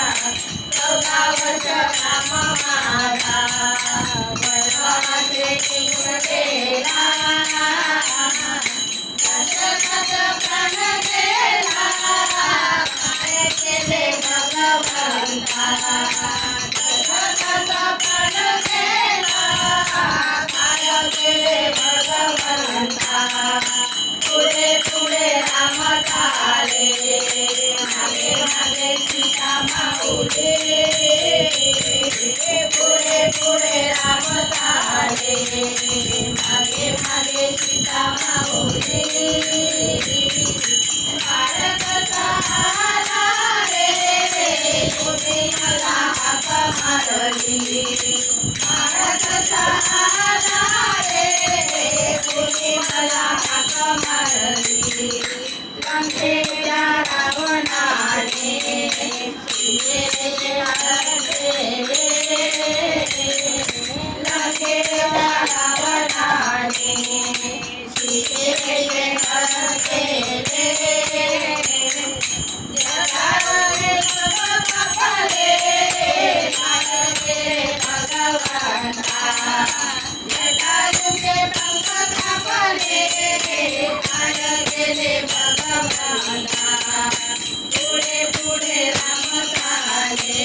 14 वर्ष राम मारा वनवासे निघून दशरथ प्राण गेला काय केले भगवंता दशरथ प्राण गेला काय केले भगवंता पुढे पुढे राम चाले मागे मागे सीता माऊली पुढे पुढे राम चाले मागे मागे सीता माऊली बाळक आला रे तुम्ही मला हाक मारली बाळक आला रे तुम्ही मला हाक मारली लंकेच्या रावणाने सीतेचे हरले लंकेच्या रावणाने सीतेचे हरले जगावे भगवंता जगावे पंख कापले काय गेले भगवंता पुढे पुढे राम चाले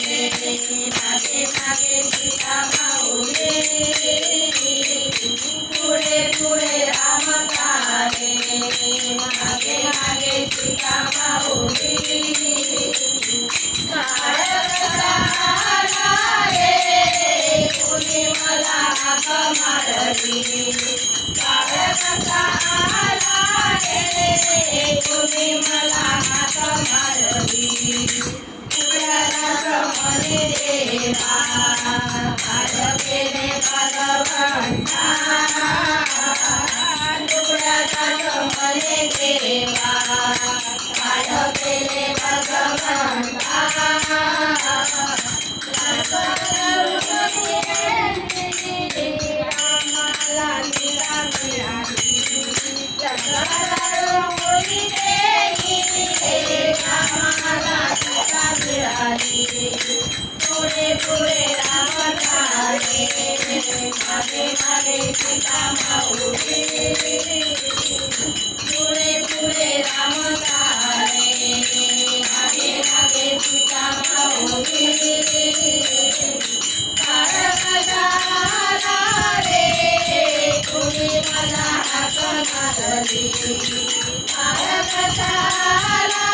मागे मागे सीता माऊली पुढे पुढे राम चाले मागे मागे सीता माऊली तुम्ही मला हाक मारली बाळकाचा आला रे तुम्ही मला हाक मारली पुढ्याला म्हणे देवा काय केले भगवंता पुढ्याला म्हणे देवा काय केले भगवंता पुढे पुढे राम चाले मागे मागे सीता माऊली पुढे पुढे राम चाले मागे मागे सीता माऊली बाळकाचा आला रे तुम्ही मला हाक मारली बाळकाचा आला